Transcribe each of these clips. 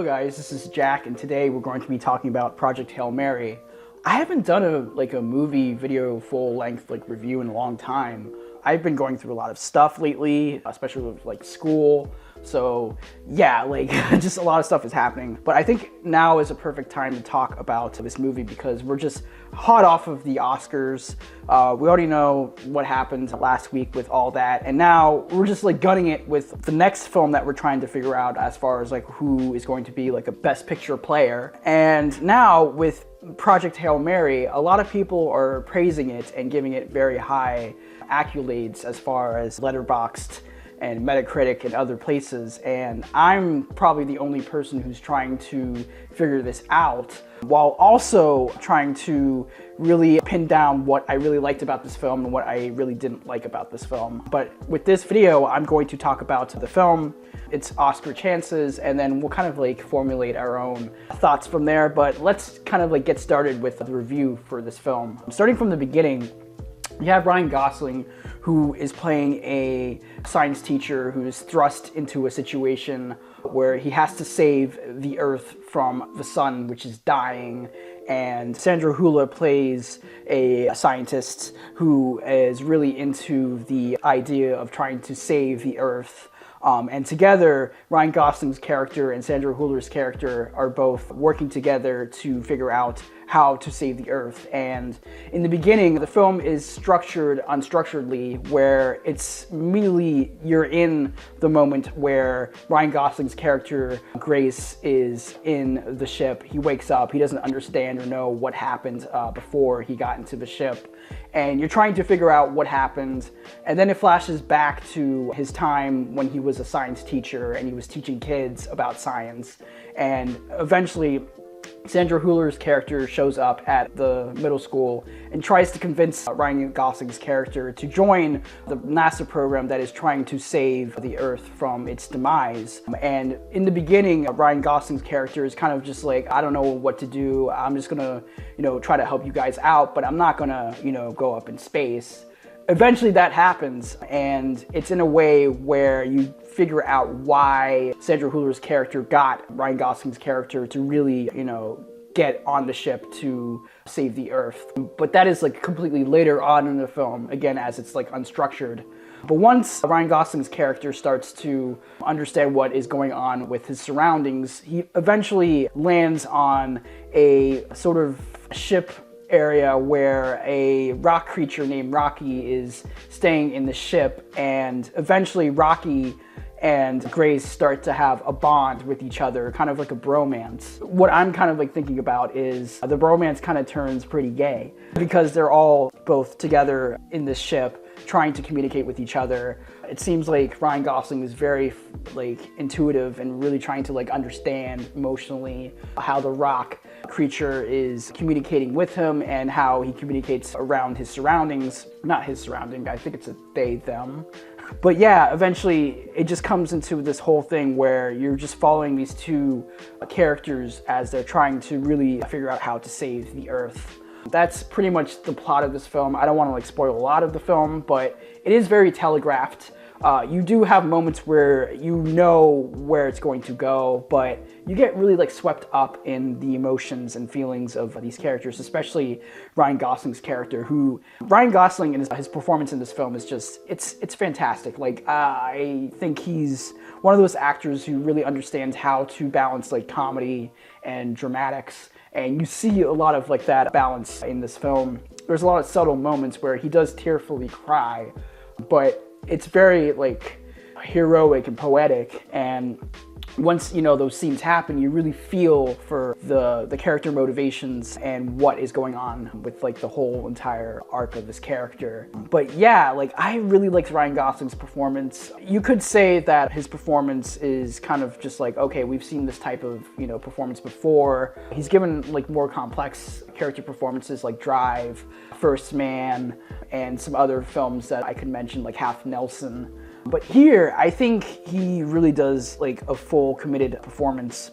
Hello guys, this is Jack, and today we're going to be talking about Project Hail Mary. I haven't done a movie video full-length review in a long time. I've been going through a lot of stuff lately, especially with school. So yeah, just a lot of stuff is happening. But I think now is a perfect time to talk about this movie because we're just hot off of the Oscars. We already know what happened last week with all that, and now we're just gunning it with the next film that we're trying to figure out as far as who is going to be a Best Picture player. And now with Project Hail Mary, a lot of people are praising it and giving it very high accolades as far as Letterboxd and Metacritic and other places, and I'm probably the only person who's trying to figure this out while also trying to really pin down what I really liked about this film and what I really didn't like about this film. But with this video, I'm going to talk about the film, its Oscar chances, and then we'll kind of formulate our own thoughts from there. But let's kind of get started with the review for this film. Starting from the beginning, you have Ryan Gosling, who is playing a science teacher who's thrust into a situation where he has to save the Earth from the sun, which is dying. And Sandra Hüller plays a scientist who is really into the idea of trying to save the Earth. And together, Ryan Gosling's character and Sandra Hüller's character are both working together to figure out how to save the Earth. And in the beginning, the film is structured unstructuredly, where it's immediately you're in the moment where Ryan Gosling's character, Grace, is in the ship. He wakes up, he doesn't understand or know what happened before he got into the ship. And you're trying to figure out what happened. And then it flashes back to his time when he was a science teacher and he was teaching kids about science. And eventually, Sandra Hüller's character shows up at the middle school and tries to convince Ryan Gosling's character to join the NASA program that is trying to save the Earth from its demise. And in the beginning, Ryan Gosling's character is kind of just I don't know what to do. I'm just gonna, try to help you guys out, but I'm not gonna, go up in space. Eventually that happens, and it's in a way where you figure out why Sandra Hüller's character got Ryan Gosling's character to really, get on the ship to save the Earth. But that is completely later on in the film, again, as it's unstructured. But once Ryan Gosling's character starts to understand what is going on with his surroundings, he eventually lands on a sort of ship area where a rock creature named Rocky is staying in the ship, and eventually Rocky and Grace start to have a bond with each other, kind of like a bromance. What I'm kind of thinking about is the bromance kind of turns pretty gay because they're all both together in this ship trying to communicate with each other. It seems like Ryan Gosling is very intuitive and really trying to understand emotionally how the rock creature is communicating with him and how he communicates around his surroundings. Not his surrounding, I think it's a they, them. But yeah, eventually it just comes into this whole thing where you're just following these two characters as they're trying to really figure out how to save the Earth. That's pretty much the plot of this film. I don't want to spoil a lot of the film, but it is very telegraphed. You do have moments where you know where it's going to go, but you get really swept up in the emotions and feelings of these characters, especially Ryan Gosling's character, who Ryan Gosling and his performance in this film is just, it's fantastic. I think he's one of those actors who really understands how to balance comedy and dramatics. And you see a lot of that balance in this film. There's a lot of subtle moments where he does tearfully cry, but it's very heroic and poetic. And once those scenes happen, you really feel for the character motivations and what is going on with the whole entire arc of this character. But yeah, I really liked Ryan Gosling's performance. You could say that his performance is kind of just okay, we've seen this type of performance before. He's given more complex character performances like Drive, First Man, and some other films that I could mention Half Nelson. But here, I think he really does a full committed performance.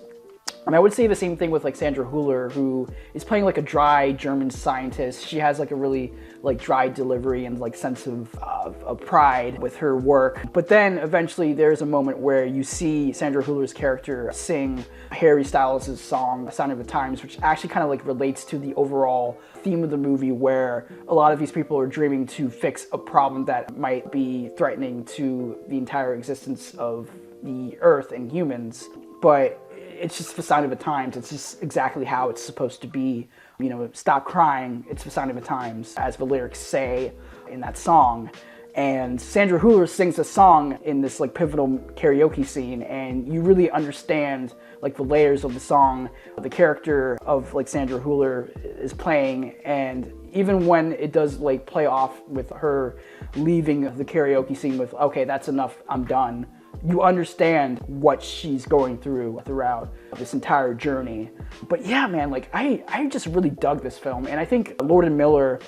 And I would say the same thing with like Sandra Hüller, who is playing like a dry German scientist. She has like a really like dry delivery and like sense of pride with her work. But then eventually there's a moment where you see Sandra Hüller's character sing Harry Styles' song, A Sign of the Times, which actually kind of like relates to the overall theme of the movie, where a lot of these people are dreaming to fix a problem that might be threatening to the entire existence of the Earth and humans. But it's just the sign of the times. It's just exactly how it's supposed to be. You know, stop crying, it's the sign of the times, as the lyrics say in that song. And Sandra Hüller sings a song in this like pivotal karaoke scene, and you really understand like the layers of the song. The character of like Sandra Hüller is playing, and even when it does like play off with her leaving the karaoke scene with, okay, that's enough, I'm done, you understand what she's going through throughout this entire journey. But yeah, man, like I just really dug this film, and I think Lord and Miller,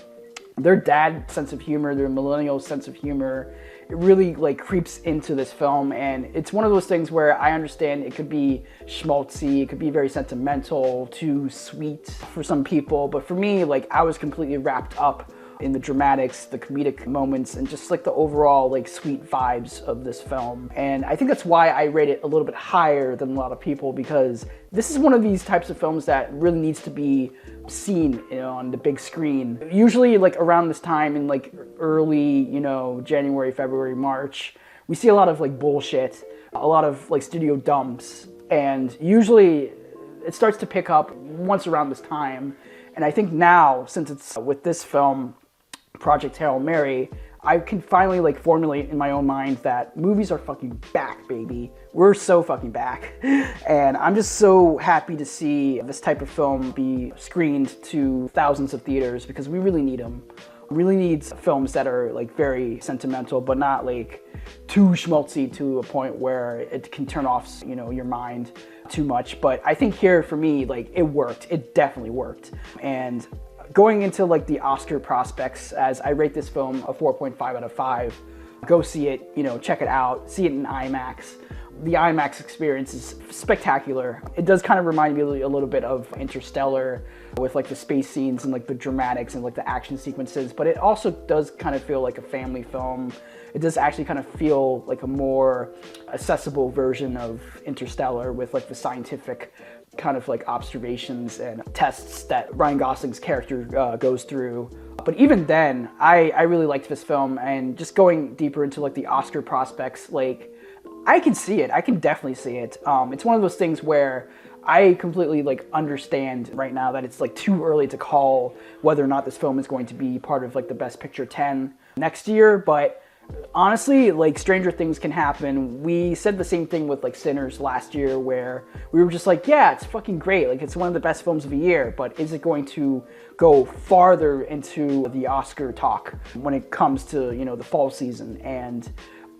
their dad sense of humor, their millennial sense of humor, it really like creeps into this film. And it's one of those things where I understand it could be schmaltzy, it could be very sentimental, too sweet for some people, but for me, like I was completely wrapped up in the dramatics, the comedic moments, and just like the overall like sweet vibes of this film. And I think that's why I rate it a little bit higher than a lot of people, because this is one of these types of films that really needs to be seen, you know, on the big screen. Usually like around this time in like early, you know, January, February, March, we see a lot of like bullshit, a lot of like studio dumps, and usually it starts to pick up once around this time. And I think now, since it's with this film, Project Hail Mary, I can finally like formulate in my own mind that movies are fucking back, baby. We're so fucking back. And I'm just so happy to see this type of film be screened to thousands of theaters, because we really need them. We really need films that are like very sentimental, but not like too schmaltzy to a point where it can turn off, you know, your mind too much. But I think here for me, like it worked. It definitely worked. And going into like the Oscar prospects, as I rate this film a 4.5 out of 5. Go see it, you know, check it out, see it in IMAX. The IMAX experience is spectacular. It does kind of remind me a little bit of Interstellar, with like the space scenes and like the dramatics and like the action sequences, but it also does kind of feel like a family film. It does actually kind of feel like a more accessible version of Interstellar, with like the scientific kind of like observations and tests that Ryan Gosling's character goes through. But even then, I really liked this film. And just going deeper into like the Oscar prospects, like I can see it. I can definitely see it. It's one of those things where I completely like understand right now that it's like too early to call whether or not this film is going to be part of like the Best Picture 10 next year. But honestly, like stranger things can happen. We said the same thing with like Sinners last year, where we were just like, yeah, it's fucking great. Like it's one of the best films of the year, but is it going to go farther into the Oscar talk when it comes to, you know, the fall season? And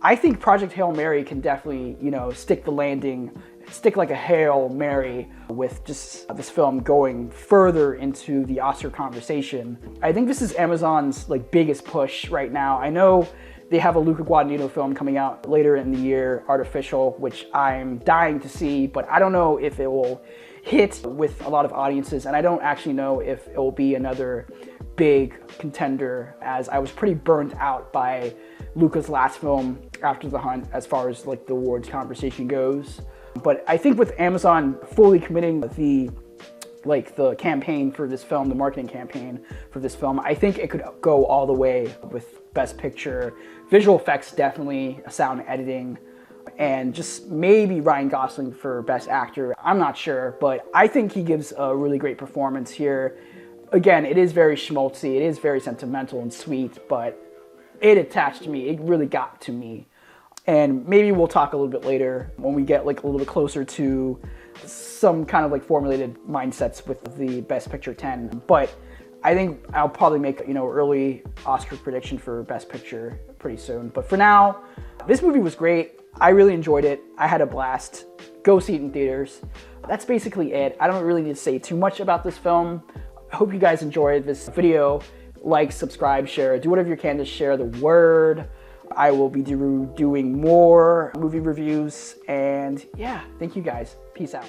I think Project Hail Mary can definitely, you know, stick the landing, stick like a Hail Mary with just this film going further into the Oscar conversation. I think this is Amazon's like biggest push right now. I know they have a Luca Guadagnino film coming out later in the year, Artificial, which I'm dying to see, but I don't know if it will hit with a lot of audiences, and I don't actually know if it will be another big contender, as I was pretty burnt out by Luca's last film, After the Hunt, as far as like the awards conversation goes. But I think with Amazon fully committing the campaign for this film, the marketing campaign for this film, I think it could go all the way with Best Picture. Visual effects, definitely, sound editing, and just maybe Ryan Gosling for Best Actor. I'm not sure, but I think he gives a really great performance here. Again, it is very schmaltzy, it is very sentimental and sweet, but it attached to me, it really got to me. And maybe we'll talk a little bit later when we get like a little bit closer to some kind of like formulated mindsets with the Best Picture 10. But I think I'll probably make, you know, early Oscar prediction for Best Picture pretty soon. But for now, this movie was great. I really enjoyed it. I had a blast. Go see it in theaters. That's basically it. I don't really need to say too much about this film. I hope you guys enjoyed this video. Like, subscribe, share, do whatever you can to share the word. I will be doing more movie reviews, and yeah, thank you guys. Peace out.